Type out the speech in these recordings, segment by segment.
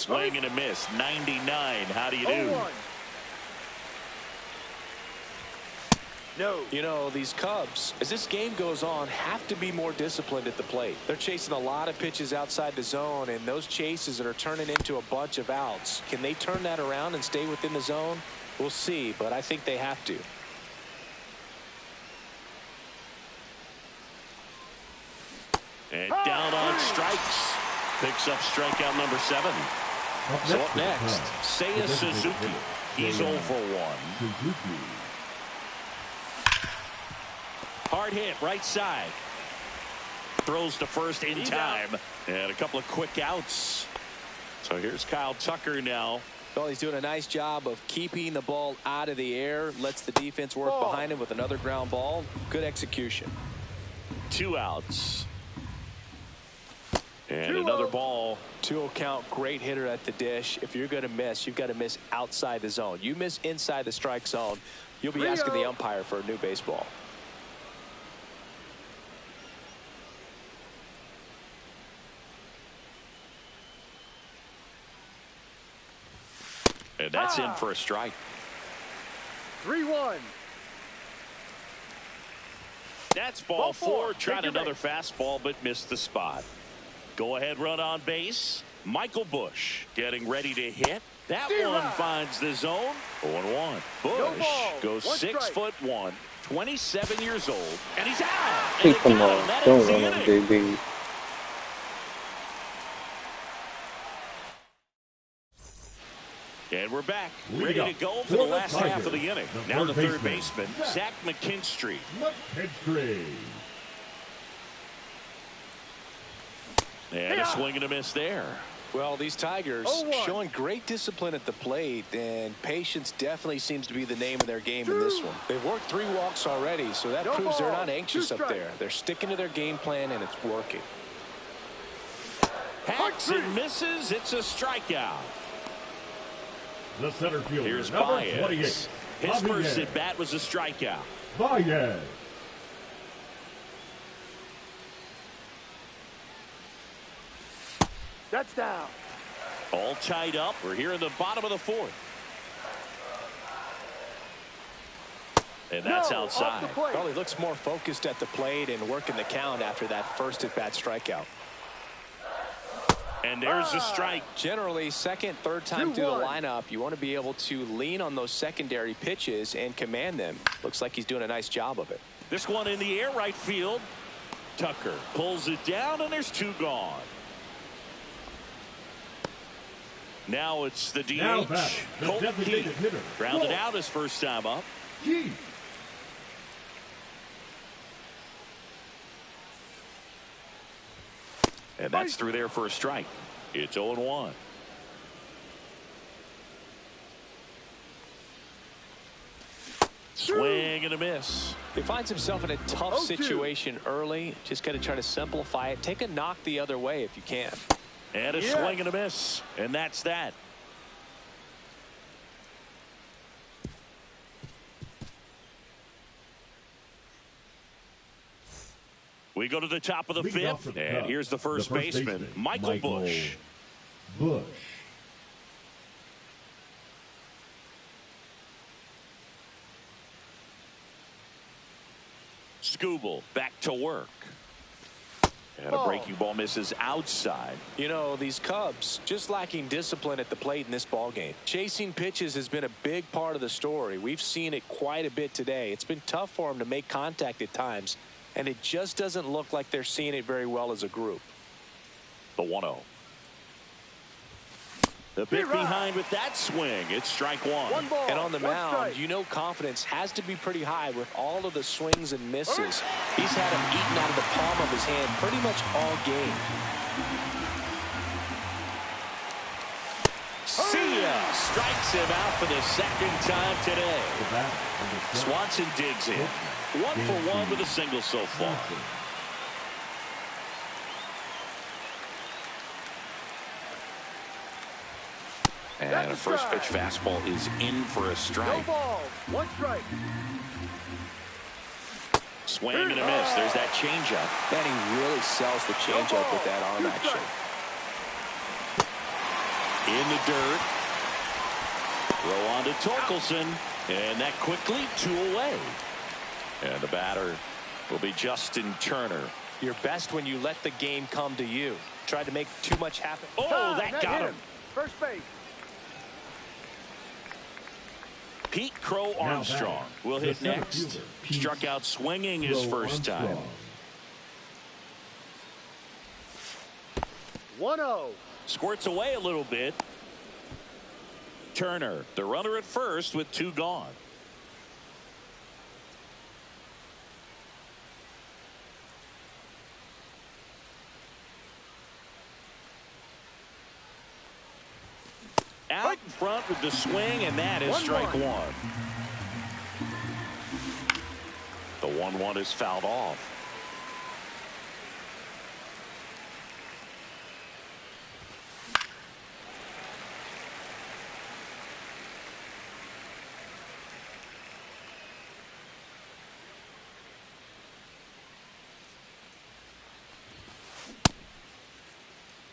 Swing and a miss. 99. How do you do? No. You know, these Cubs, as this game goes on, have to be more disciplined at the plate. They're chasing a lot of pitches outside the zone, and those chases that are turning into a bunch of outs. Can they turn that around and stay within the zone? We'll see, but I think they have to. And down on strikes. Picks up strikeout number 7. So up next, Seiya Suzuki. He's 0 for 1. Hard hit, right side. Throws to first in time. And a couple of quick outs. So here's Kyle Tucker now. Well, he's doing a nice job of keeping the ball out of the air. Lets the defense work behind him with another ground ball. Good execution. 2 outs. And another ball. 2-0 count. Great hitter at the dish. If you're going to miss, you've got to miss outside the zone. You miss inside the strike zone, you'll be asking the umpire for a new baseball. And that's in for a strike. 3-1. That's ball 4. Tried another fastball, but missed the spot. Go ahead run on base. Michael Busch getting ready to hit. That one finds the zone. 0-1. Busch goes 6'1", 27 years old, and he's out. And Come on, don't run on baby. And we're back, ready to go for the last half of the inning. Now the third baseman, Zach McKinstry. And a swing and a miss there. Well, these Tigers showing great discipline at the plate, and patience definitely seems to be the name of their game in this one. They've worked 3 walks already, so that proves they're not anxious up there. They're sticking to their game plan, and it's working. Hacks and misses. It's a strikeout. The center fielder, here's number Baez. 28. His first at bat was a strikeout. Baez. That's down. All tied up. We're here in the bottom of the 4th. And that's outside. Well, he looks more focused at the plate and working the count after that first at bat strikeout. And there's a strike. Generally, second, third time through the lineup, you want to be able to lean on those secondary pitches and command them. Looks like he's doing a nice job of it. This one in the air, right field. Tucker pulls it down, and there's 2 gone. Now it's the DH. Now back, the designated hitter. Grounded out his first time up. Keith. And that's through there for a strike. It's 0-1. Swing and a miss. He finds himself in a tough situation early. Just got to try to simplify it. Take a knock the other way if you can. And a swing and a miss. And that's that. We go to the top of the 5th. And here's the first baseman, Michael Busch. Skubal back to work. And a breaking ball misses outside. You know, these Cubs just lacking discipline at the plate in this ball game. Chasing pitches has been a big part of the story. We've seen it quite a bit today. It's been tough for them to make contact at times, and it just doesn't look like they're seeing it very well as a group. The 1-0. The bit behind with that swing. It's strike 1. And on the mound, you know confidence has to be pretty high with all of the swings and misses. He's had them eaten out of the palm of his hand pretty much all game. Seiya strikes him out for the second time today. Swanson digs in. 1 for 1 with a single so far. And a first pitch fastball is in for a strike. 1 strike. Swing and a miss. There's that changeup. And he really sells the changeup with that arm action. In the dirt. Throw on to Torkelson. And that quickly 2 away. And the batter will be Justin Turner. You're best when you let the game come to you. Tried to make too much happen. Oh, that got him. First base. Pete Crow Armstrong will hit next. Struck out swinging his first time. 1-0. Squirts away a little bit. Turner, the runner at first with 2 gone. Out in front with the swing, and that is strike 1. The 1-1 is fouled off.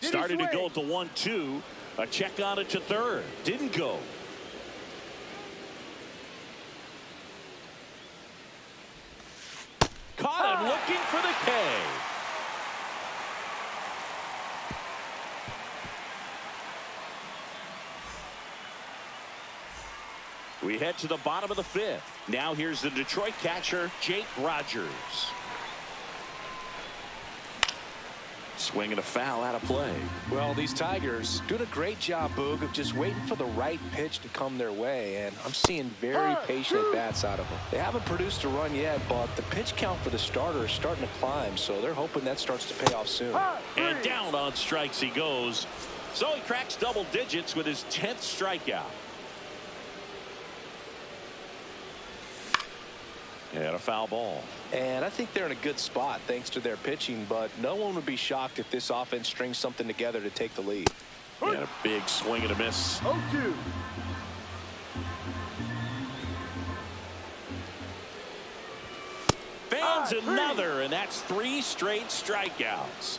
Started to go at the 1-2. A check on it to third. Didn't go. Caught him looking for the K. We head to the bottom of the 5th. Now here's the Detroit catcher, Jake Rogers. Swing and a foul out of play. Well, these Tigers doing a great job, Boog, of just waiting for the right pitch to come their way, and I'm seeing very patient at-bats out of them. They haven't produced a run yet, but the pitch count for the starter is starting to climb, so they're hoping that starts to pay off soon. And down on strikes he goes. So he cracks double digits with his 10th strikeout. And a foul ball. And I think they're in a good spot thanks to their pitching, but no one would be shocked if this offense strings something together to take the lead. And a big swing and a miss. 0-2. Fans another, and that's 3 straight strikeouts.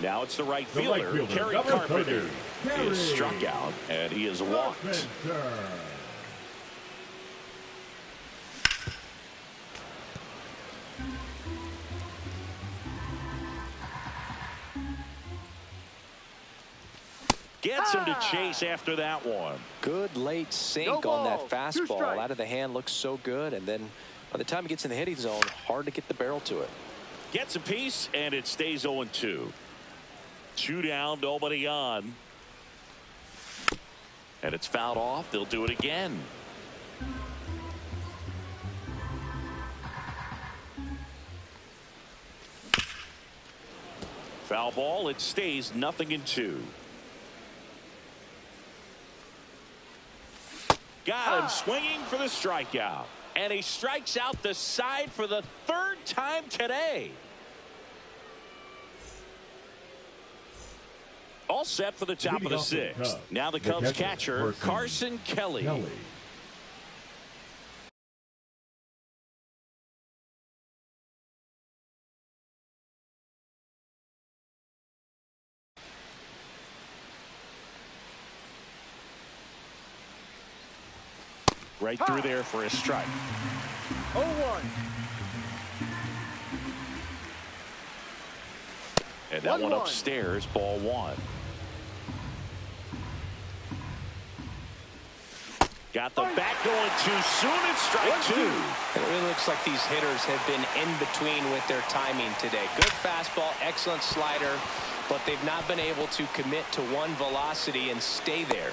Now it's the right fielder, Kerry Carpenter. He is struck out, and he is walked. Gets him to chase after that one. Good late sink on that fastball. Out of the hand, looks so good, and then by the time he gets in the hitting zone, hard to get the barrel to it. Gets a piece, and it stays 0-2. 2 down, nobody on. And it's fouled off. They'll do it again. Foul ball. It stays 0-2. Got him swinging for the strikeout. And he strikes out the side for the 3rd time today. All set for the top of the 6th. Now the Cubs catcher, Carson Kelly. Right through there for a strike. 0-1. And that one upstairs, ball 1. Got the bat going too soon. It's strike 2. It really looks like these hitters have been in between with their timing today. Good fastball, excellent slider, but they've not been able to commit to one velocity and stay there.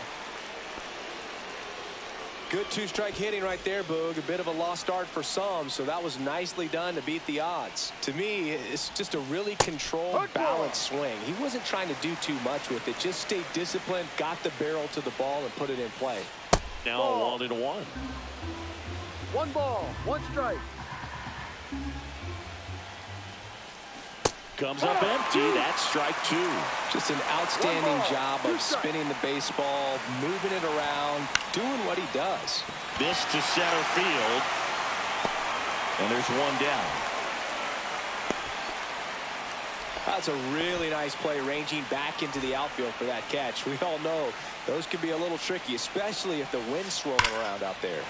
Good 2-strike hitting right there, Boog. A bit of a lost start for some, so that was nicely done to beat the odds. To me, it's just a really controlled, balanced swing. He wasn't trying to do too much with it. Just stayed disciplined, got the barrel to the ball, and put it in play. Now 1-1. 1 ball, 1 strike. Comes up empty. That's strike 2. Just an outstanding job of spinning the baseball, moving it around, doing what he does. This to center field. And there's 1 down. That's a really nice play, ranging back into the outfield for that catch. We all know those can be a little tricky, especially if the wind's swirling around out there.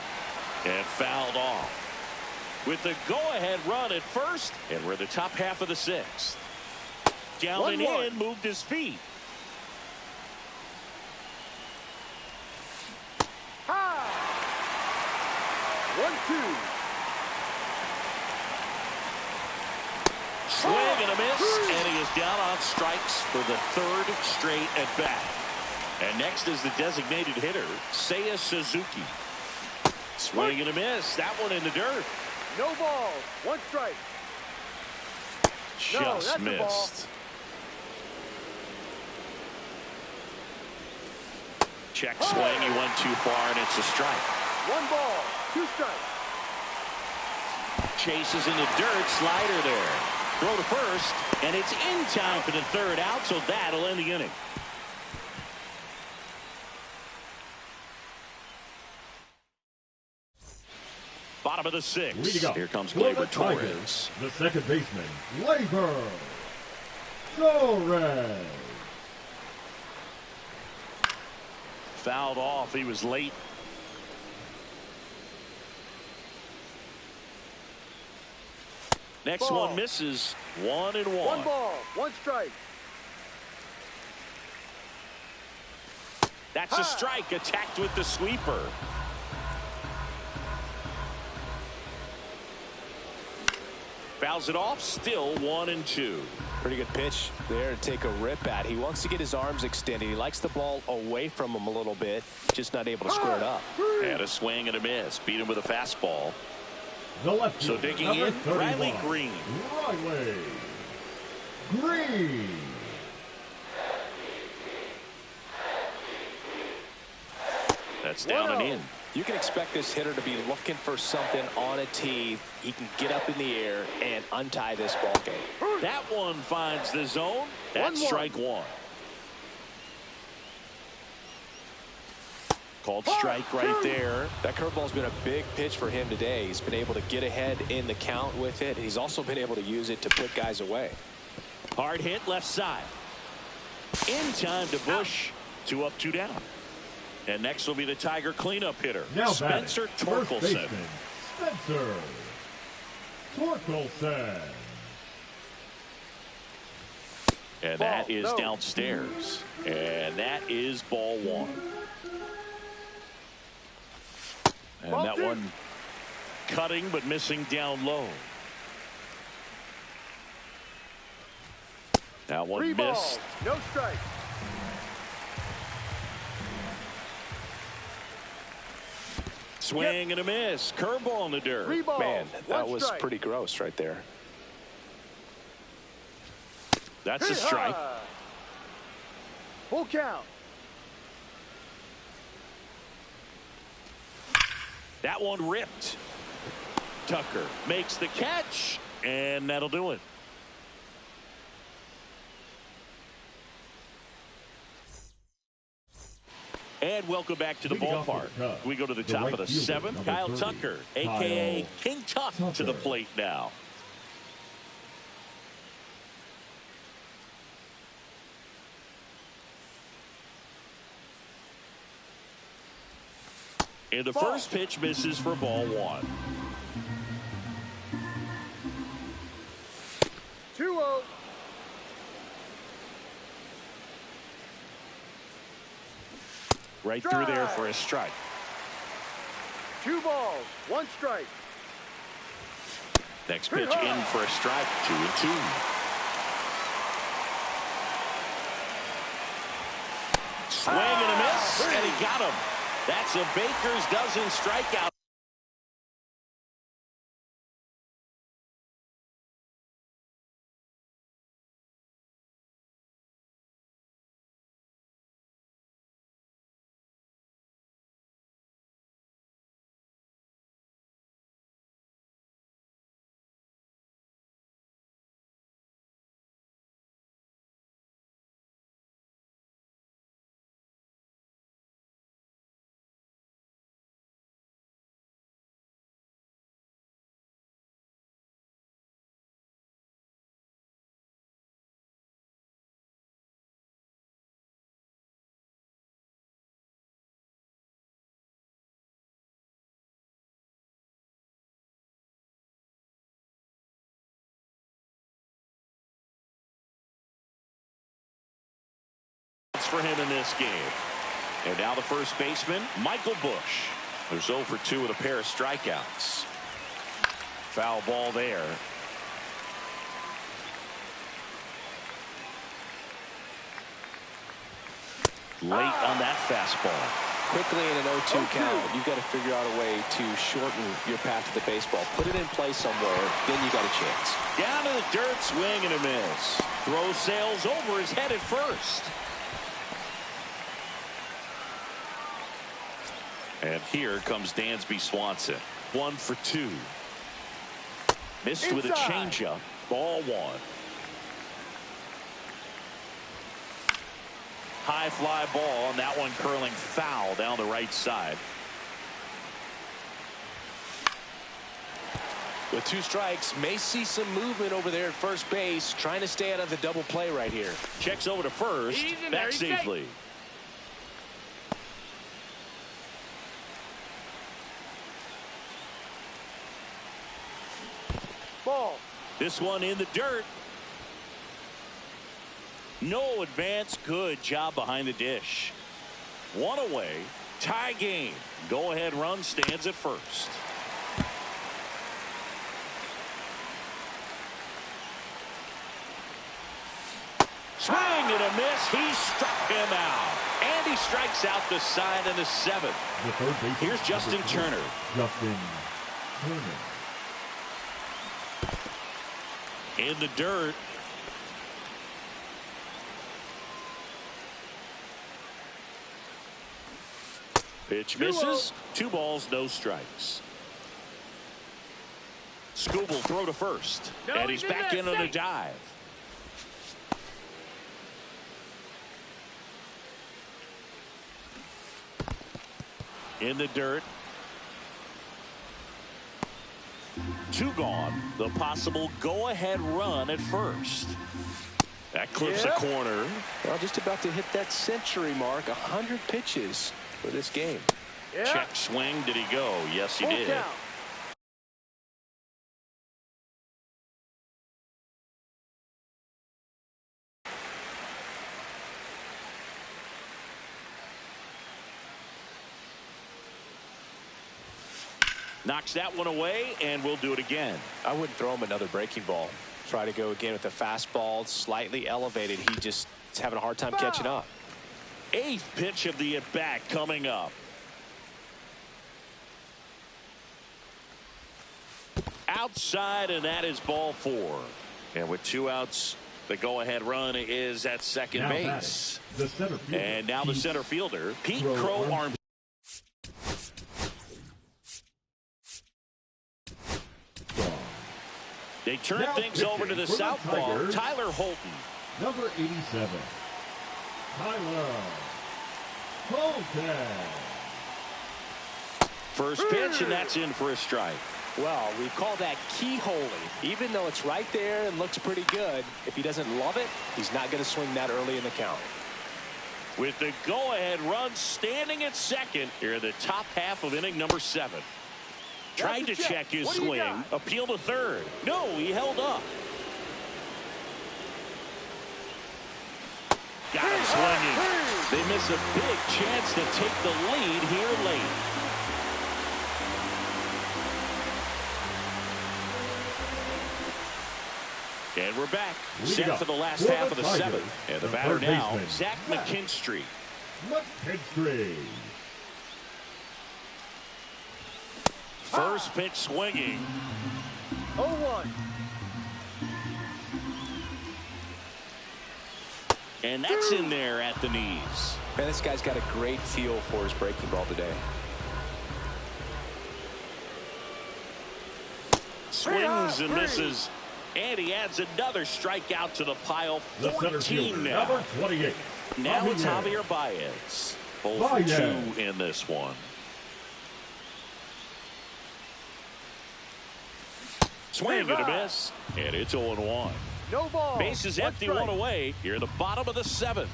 And fouled off. With the go-ahead run at first, and we're in the top half of the sixth. Down and in, moved his feet. High. 1-2. Swing and a miss, and he is down on strikes for the third straight at bat. And next is the designated hitter, Seiya Suzuki. Swing and a miss. That one in the dirt. No ball. 1 strike. Just missed. Check swing. He went too far, and it's a strike. 1 ball. 2 strikes. Chases in the dirt. Slider there. Throw to first, and it's in time for the third out, so that'll end the inning. Bottom of the sixth. Here comes Gleyber Torres. The second baseman, Gleyber Torres. Fouled off. He was late. Next Ball. one misses. 1-1. 1 ball. 1 strike. That's a strike. Attacked with the sweeper. Fouls it off. Still 1-2. Pretty good pitch there to take a rip at. He wants to get his arms extended. He likes the ball away from him a little bit. Just not able to square it up. And a swing and a miss. Beat him with a fastball. The left So fielder, digging number in, 31, Riley Green. Riley Green. That's down and in. You can expect this hitter to be looking for something on a tee. He can get up in the air and untie this ball game. That one finds the zone. That's 1-1. strike 1. Called strike right there. That curveball's been a big pitch for him today. He's been able to get ahead in the count with it. He's also been able to use it to put guys away. Hard hit left side. In time to Bush. 2 up, 2 down. And next will be the Tiger cleanup hitter, Now Spencer batting, first Torkelson. baseman, Spencer Torkelson. And that is downstairs. And that is ball 1. And that one cutting but missing down low. That one 3 missed. balls. No strike. Swing and a miss. Curveball in the dirt. 3 balls. Man, that 1 was strike. pretty gross right there. That's a strike. Full count. That one ripped. Tucker makes the catch, and that'll do it. And welcome back to the Leading off ballpark. with the Cubs, We go to the the top right of the fielder, 7th. number Kyle 30, Tucker, a.k.a. Kyle King Tuck, to the Tucker. plate now. And the first pitch misses for ball 1. 2-0. Right through there for a strike. 2 balls. 1 strike. Next pitch in for a strike. 2-2. Swing and a miss, and he got him. That's a Baker's dozen strikeout. hits for him in this game. And now the first baseman, Michael Bush. They're 0 for 2 with a pair of strikeouts. Foul ball there. Late on that fastball. Quickly in an 0-2 count, you've got to figure out a way to shorten your path to the baseball. Put it in play somewhere, then you got a chance. Down to the dirt, swing and a miss. Throw sails over his head at first. And here comes Dansby Swanson. 1 for 2. Missed with a changeup. Ball 1. High fly ball, and that one curling foul down the right side. With 2 strikes, may see some movement over there at first base, trying to stay out of the double play right here. Checks over to first, back safely. Ball. This one in the dirt. No advance. Good job behind the dish. 1 away. Tie game. Go ahead run stands at first. Swing and a miss. He struck him out. And he strikes out the side in the 7th. Here's Justin Turner. In the dirt. Pitch misses. 2 balls, no strikes. Scoop will throw to first. And he's back in on a dive. In the dirt. 2 gone. The possible go-ahead run at first. That clips a corner. Well, just about to hit that century mark. 100 pitches for this game. Check swing. Did he go? Yes, he did. Knocks that one away, and we'll do it again. I wouldn't throw him another breaking ball. Try to go again with the fastball, slightly elevated. He just is having a hard time catching up. 8th pitch of the at-bat coming up. Outside, and that is ball 4. And with 2 outs, the go-ahead run is at second base. And now the center fielder, Pete Crow Armstrong. They turn things over to the southpaw, Tyler Holton. Number 87, Tyler Holton. First pitch, and that's in for a strike. Well, we call that keyholing. Even though it's right there and looks pretty good, if he doesn't love it, he's not going to swing that early in the count. With the go-ahead run standing at second here in the top half of inning number 7. Tried to check his swing. Appeal to third. No, he held up. Got him swinging. They miss a big chance to take the lead here late. And we're back. Set for the last half of the 7th. And the batter now, Zach McKinstry. First pitch swinging. 0-1. And that's in there at the knees. Man, this guy's got a great feel for his breaking ball today. Swings and misses. And he adds another strikeout to the pile. 14 now. Number 28. Now it's Javier Baez. 0 for 2 in this one. Swing and a miss. And it's 0-1. No ball. Base is empty, 1 away. Here in the bottom of the 7th.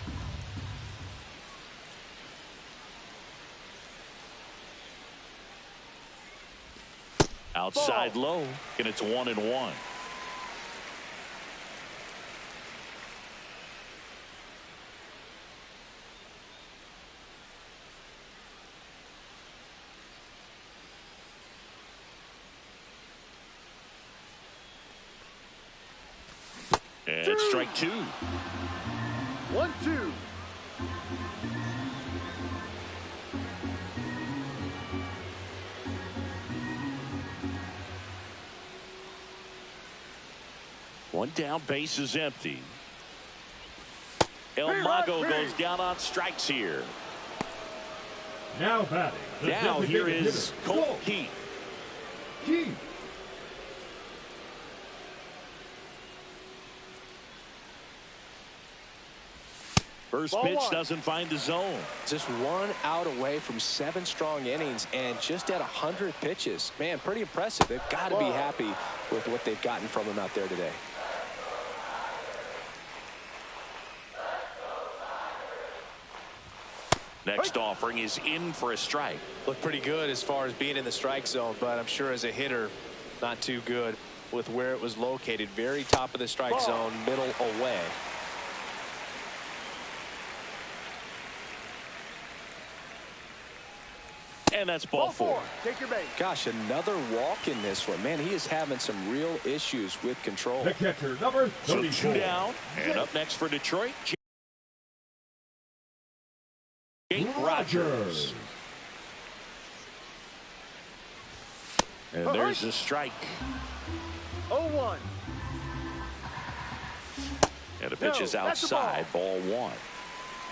Outside low. And it's 1-1. And strike two. 1-2. One down, base is empty. El Mago goes down on strikes here. Now batting. Now here is Colt Keith. Keith. First Ball pitch one. doesn't find the zone. Just 1 out away from 7 strong innings and just at 100 pitches. Man, pretty impressive. They've got to be happy with what they've gotten from him out there today. Next offering is in for a strike. Looked pretty good as far as being in the strike zone, but I'm sure as a hitter, not too good with where it was located. Very top of the strike zone, middle away. And that's ball four. Take your base. Gosh, another walk in this one. Man, he is having some real issues with control. The catcher, number So 34. 2 down. And up next for Detroit, Jake Rogers. And there's a strike. 0-1. And the pitch is outside. Ball one.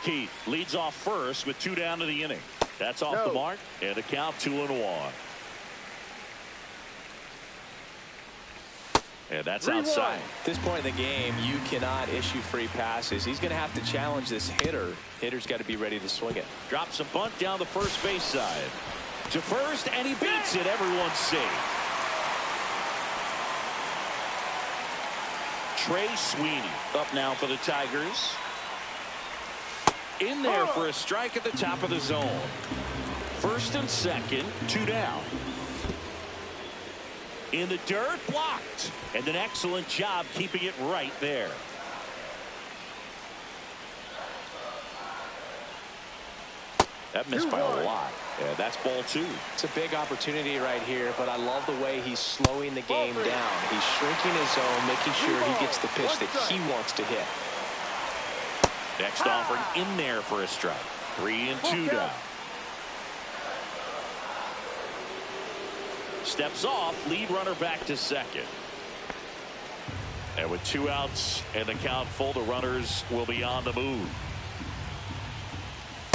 Keith leads off first with 2 down to the inning. That's off the mark. And a count 2-1. And that's outside. At this point in the game, you cannot issue free passes. He's going to have to challenge this hitter. Hitter's got to be ready to swing it. Drops a bunt down the first base side. To first, and he beats it. Everyone's safe. Trey Sweeney up now for the Tigers. In there for a strike at the top of the zone. First and second, 2 down. In the dirt, blocked. And an excellent job keeping it right there. That missed by a lot. Yeah, that's ball 2. It's a big opportunity right here, but I love the way he's slowing the game down. He's shrinking his zone, making sure he gets the pitch that he wants to hit. Next offering in there for a strike. 3 and 2 down. Steps off, lead runner back to second. And with 2 outs and the count full, the runners will be on the move.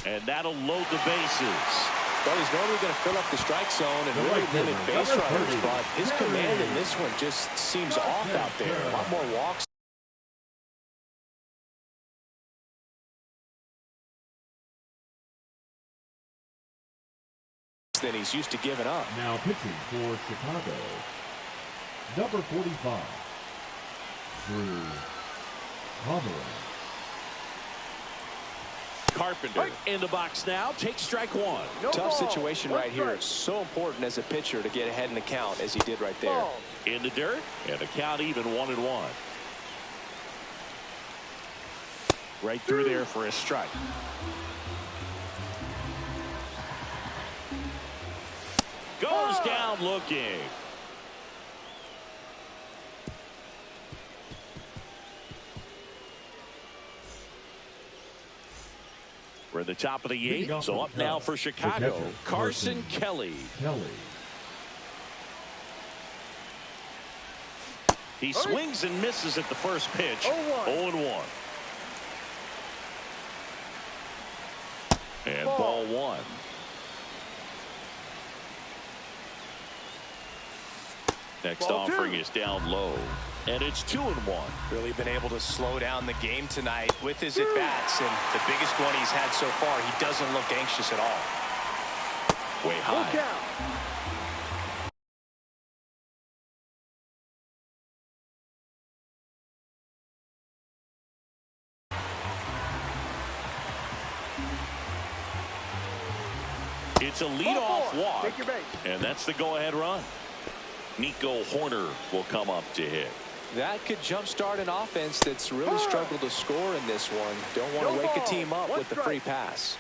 And that'll load the bases. Well, he's normally going to fill up the strike zone and really limit base runners, but his command in this one just seems off out there. A lot more walks than he's used to giving up. Now pitching for Chicago, number 45, Drew Pomeroy. Carpenter in the box now. Takes strike 1. Tough situation right here. It's so important as a pitcher to get ahead in the count as he did right there. In the dirt, and the count even 1-1. Right through there for a strike. Goes down looking. We're at the top of the 8th, so up now for Chicago, Carson Kelly. He swings and misses at the first pitch. 0-1. And ball 1. Next offering is down low. And it's 2-1. Really been able to slow down the game tonight with his at-bats. And the biggest one he's had so far, he doesn't look anxious at all. Way high. It's a leadoff walk. And that's the go-ahead run. Nico Horner will come up to hit. That could jumpstart an offense that's really struggled to score in this one. Don't want to wake a team up with the free pass.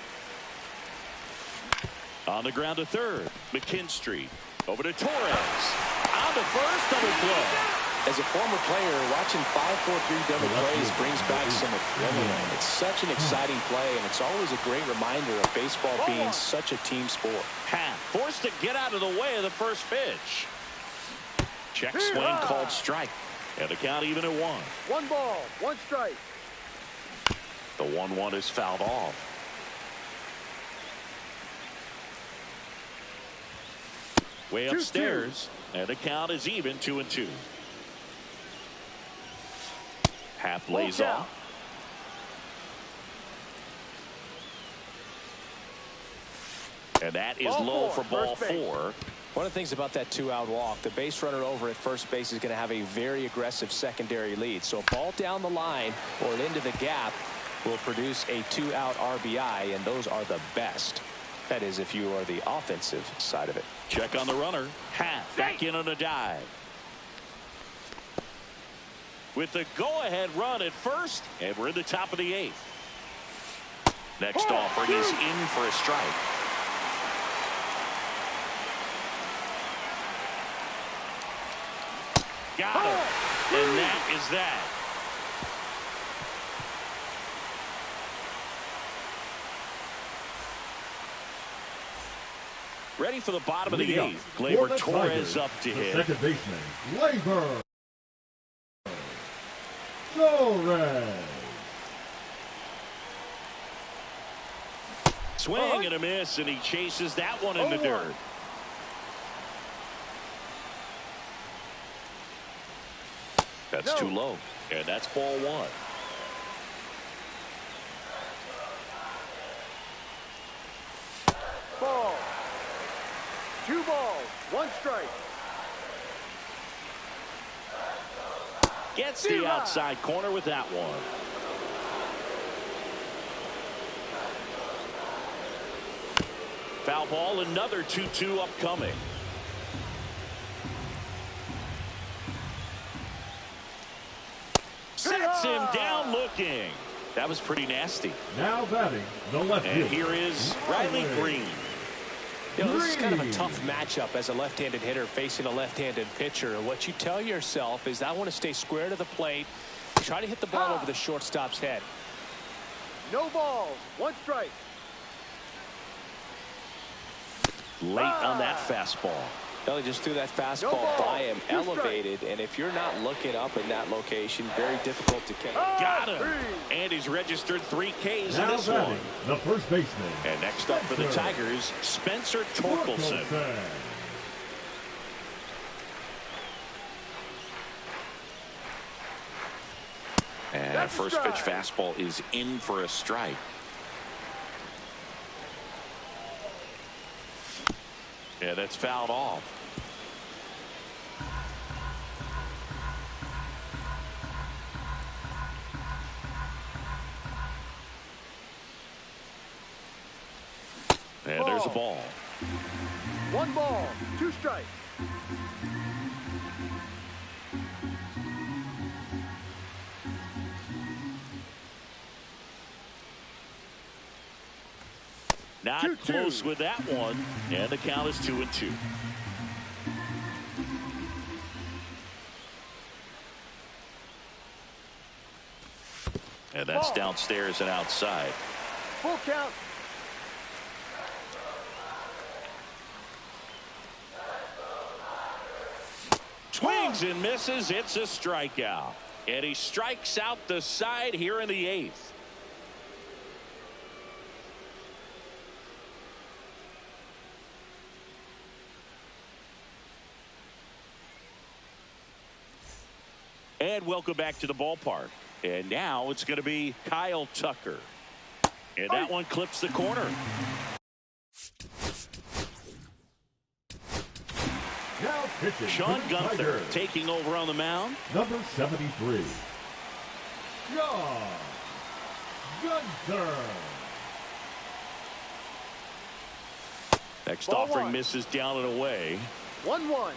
On the ground to third. McKinstry over to Torres. On to first, double play. As a former player, watching 5-4-3 double plays brings back some adrenaline. It's such an exciting play, and it's always a great reminder of baseball being such a team sport. Hat forced to get out of the way of the first pitch. Check swing called strike. And the count even at 1. 1 ball, 1 strike. The 1-1 is fouled off. Way upstairs. And the count is even 2-2. Hap lays off. And that is low for ball 4. One of the things about that 2-out walk, the base runner over at first base is going to have a very aggressive secondary lead. So a ball down the line or into the gap will produce a 2-out RBI, and those are the best. That is, if you are the offensive side of it. Check on the runner. Hat back in on a dive. With the go-ahead run at first, and we're in the top of the 8th. Next offering is in for a strike. Got it. And that is that. Ready for the bottom of the 8th. Gleyber Torres up to hit. Second baseman, Gleyber Torres. Swing and a miss, and he chases that one in the dirt. That's too low, and that's ball 1. Ball. 2 balls, 1 strike. Gets the outside corner with that one. Foul ball, another 2-2 upcoming. Sets him down looking. That was pretty nasty. Now batting the left And fielder, here is Riley Green. You know, this is kind of a tough matchup as a left-handed hitter facing a left-handed pitcher. What you tell yourself is, I want to stay square to the plate, try to hit the ball over the shortstop's head. No balls, 1 strike. Late on that fastball. Well, he just threw that fastball by him, elevated, and if you're not looking up in that location, very difficult to catch. Got him. And he's registered 3 Ks in this one. the first baseman. And next up for the Tigers, Spencer Torkelson. And first pitch fastball is in for a strike. Yeah, that's fouled off. And there's a ball. 1 ball, 2 strikes. Not 2-2. close with that one. And the count is 2-2. And that's downstairs and outside. Full count. Swings and misses. It's a strikeout. And he strikes out the side here in the 8th. And welcome back to the ballpark. And now it's going to be Kyle Tucker. And that one clips the corner. Now pitching Sean for the Gunther Tigers, taking over on the mound. number 73, Sean Gunther. Next Ball offering 1. misses down and away. 1-1.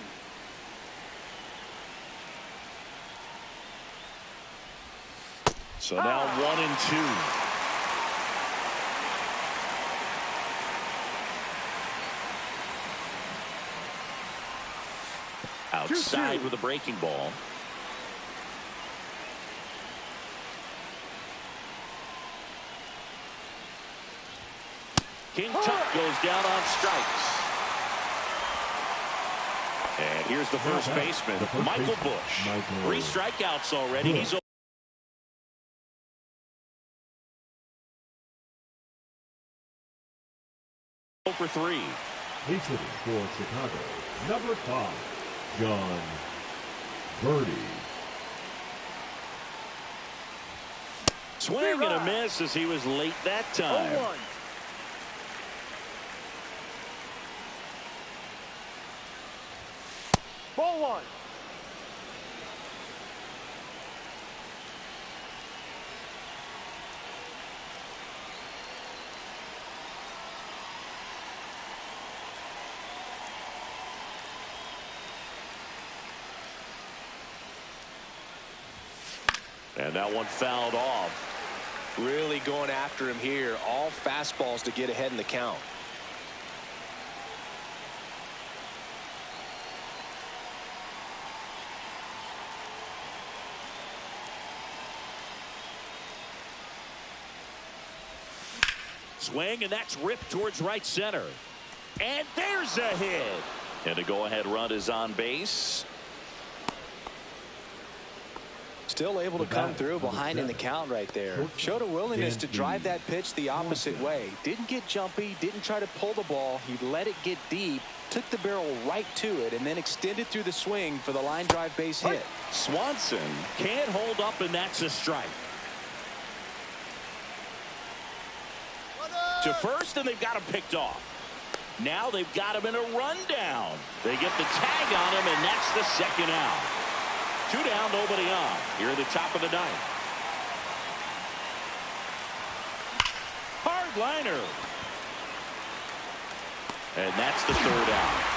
So now 1-2. Outside 2-2. with a breaking ball. King Tut goes down on strikes. And here's the first baseman, Michael Bush. 3 strikeouts already. He's over 3. He's hitting for Chicago, number 5, John Birdie. Swing and a miss as he was late that time. 0-1. Ball 1. And that one fouled off. Really going after him here. All fastballs to get ahead in the count. Swing, and that's ripped towards right center. And there's a hit. And a go-ahead run is on base. Still able to come through behind in the count right there. Showed a willingness to drive that pitch the opposite way. Didn't get jumpy, didn't try to pull the ball. He let it get deep, took the barrel right to it, and then extended through the swing for the line drive base hit. Swanson can't hold up, and that's a strike. To first, and they've got him picked off. Now they've got him in a rundown. They get the tag on him, and that's the second out. 2 down, nobody on. Here at the top of the 9th. Hard liner. And that's the 3rd out.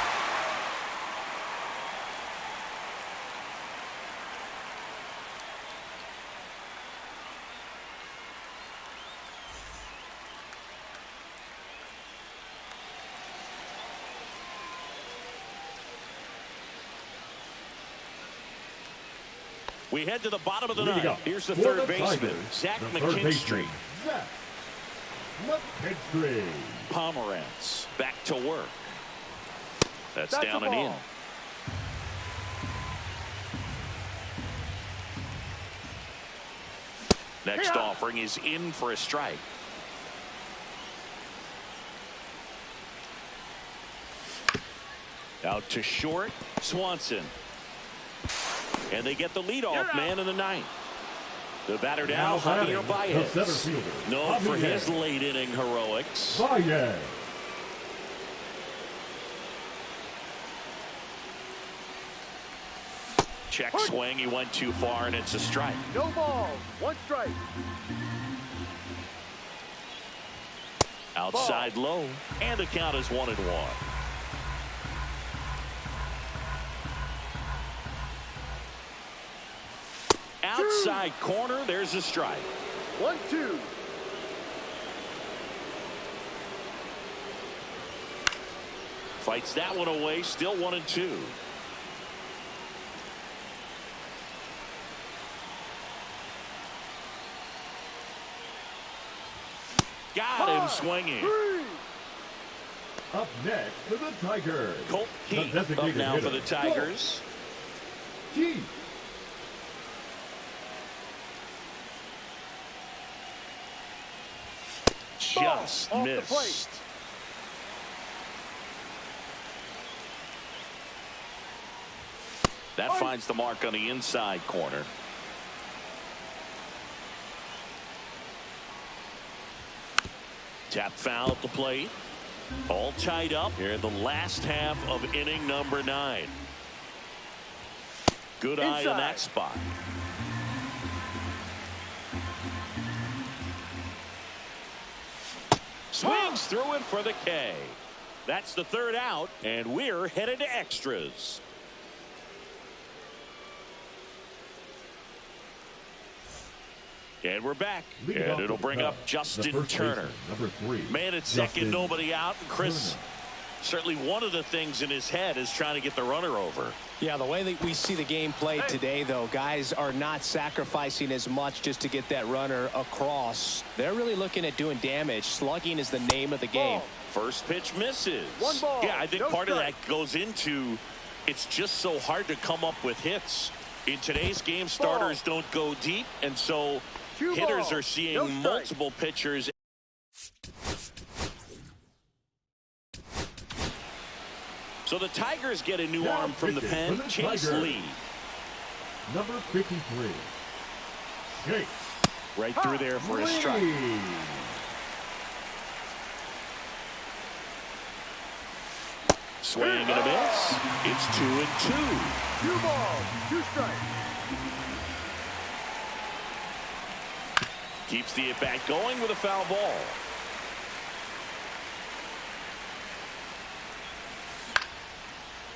We head to the bottom of the 9th. Here's the third baseman, Zach McKinstry. Zach McKinstry. Pomerantz back to work. That's down and in. Next offering is in for a strike. Out to short, Swanson. And they get the leadoff man in the 9th. The batter down, Javier Baez. Known for his late inning heroics. Baez. Check swing, he went too far, and it's a strike. No balls, 1 strike. Outside low, and the count is 1-1. Outside corner, there's a strike. 1-2. Fights that one away, still 1-2. Got him swinging. Up next for the Tigers. Colt Keith up now for the Tigers. Keith. Just missed. That finds the mark on the inside corner. Tap foul at the plate. All tied up here in the last half of inning number 9. Good eye on that spot. Swings through it for the K. That's the 3rd out, and we're headed to extras. And we're back. And it'll bring up Justin Turner. Number 3. Man at second, nobody out. And Chris, Certainly one of the things in his head is trying to get the runner over. Yeah, the way that we see the game played today, though, guys are not sacrificing as much just to get that runner across. They're really looking at doing damage. Slugging is the name of the game. First pitch misses. 1 ball. Yeah, I think No part of strike. that goes into it's just so hard to come up with hits. In today's game, starters don't go deep, and so 2 hitters ball. are seeing No strike. multiple pitchers. So the Tigers get a new Now arm from the pitching pen, for the Chase Tigers. Lee. Number 53. Chase Right through there for a strike. Lee. Swing and a miss. It's 2-2. 2 balls. 2 strikes. Keeps the at-bat going with a foul ball.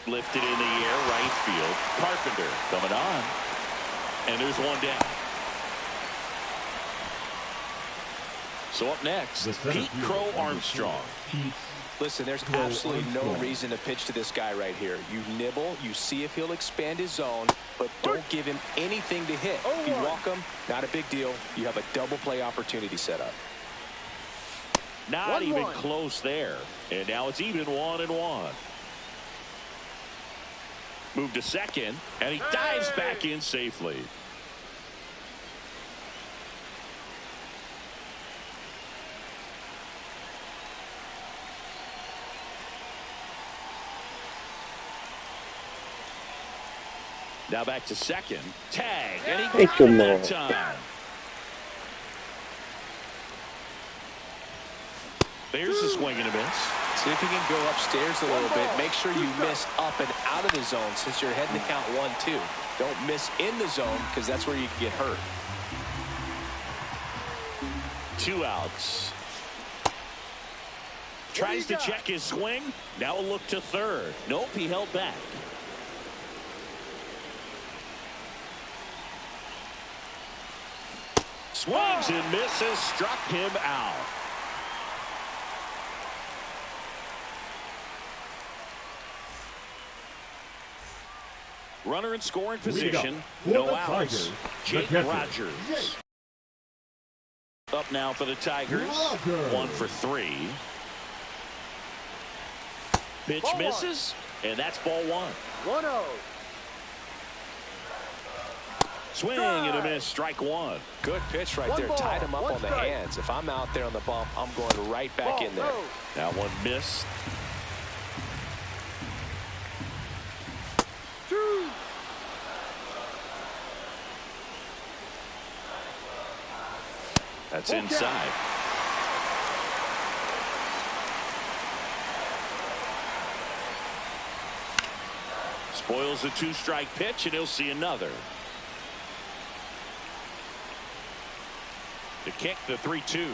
Lifted in the air, right field. Carpenter coming on. And there's one down. So up next, The center Pete fielder, Crow number Armstrong. 4, Pete Listen, there's Crow absolutely no Armstrong. reason to pitch to this guy right here. You nibble, you see if he'll expand his zone, but don't give him anything to hit. If you walk him, not a big deal. You have a double play opportunity set up. Not 1-1. even close there. And now it's even 1-1. Move to second, and he dives back in safely. Now back to second. Tag, and he Hey, got him that come time. There's a swing and a miss. See if you can go upstairs a little bit. Make sure you miss up and out of the zone since you're heading to count 1-2. Don't miss in the zone because that's where you can get hurt. 2 outs. Tries to check his swing. Now a look to third. Nope, he held back. Swings and misses. Struck him out. Runner in scoring position. For No the outs. Tigers, Jake the catcher, Rogers. Jake Up now for the Tigers. Rogers. 1 for 3. Pitch Ball 1. misses, and that's ball 1. 1-0. Swing and a miss. Strike 1. Good pitch right 1 there. ball, Tied him up 1 on the strike. hands. If I'm out there on the bump, I'm going right back Ball, in there. no. That one missed. 2. That's Full inside. Spoils a 2-strike pitch, and he'll see another. The kick, the 3-2.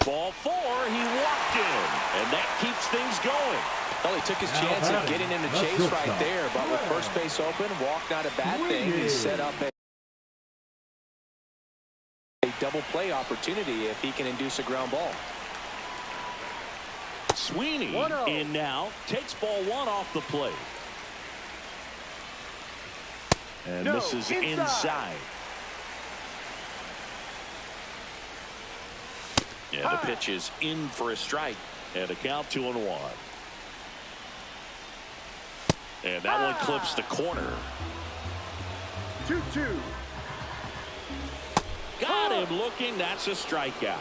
Ball 4, he walked in, and that keeps things going. Well, he took his chance at getting into chase right there, but with first base open, walk not a bad thing. He set up a double play opportunity if he can induce a ground ball. Sweeney 1-0. in now, takes ball 1 off the plate. And No, this is inside. inside. Yeah, the pitch is in for a strike. And a count 2-1. And that one clips the corner. 2-2. Got him looking. That's a strikeout.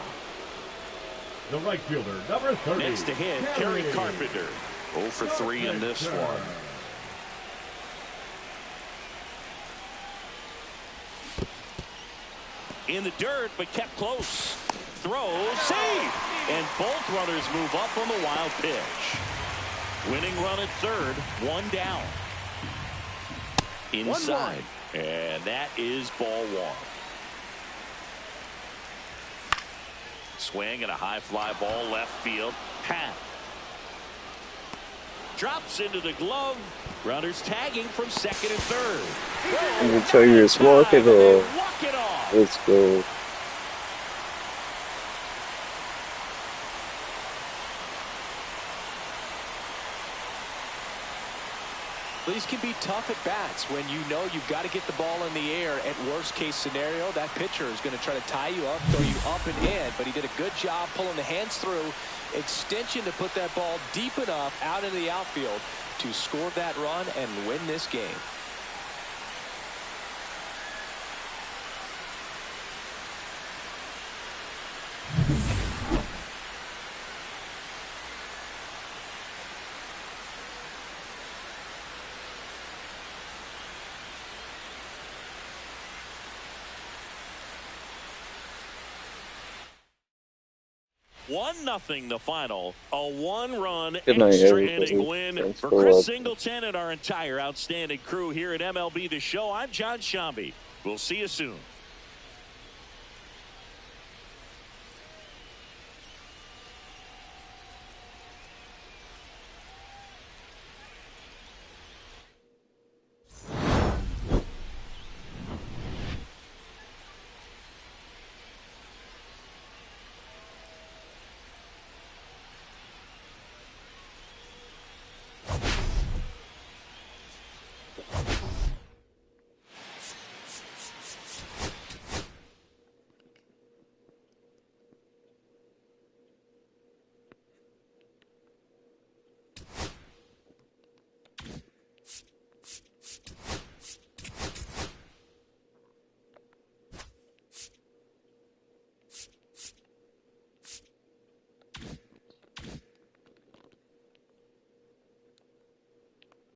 The right fielder, number 30. Next to hit, Kerry Carpenter. 0 for 3 in this one. In the dirt, but kept close. Throws, save! And both runners move up on the wild pitch. Winning run at third, 1 down. Inside. And that is ball 1. Swing and a high fly ball left field. Pat. Drops into the glove. Runners tagging from second and third. You can tell you're walk it or Walk it off. let's go. These can be tough at bats when you know you've got to get the ball in the air. At worst case scenario, that pitcher is going to try to tie you up, throw you up and in. But he did a good job pulling the hands through. Extension to put that ball deep enough out into the outfield to score that run and win this game. One nothing the final. A one-run Good night, extra everybody. inning win Thanks for for Chris watching. Singleton and our entire outstanding crew here at MLB The Show. I'm John Shambi. We'll see you soon.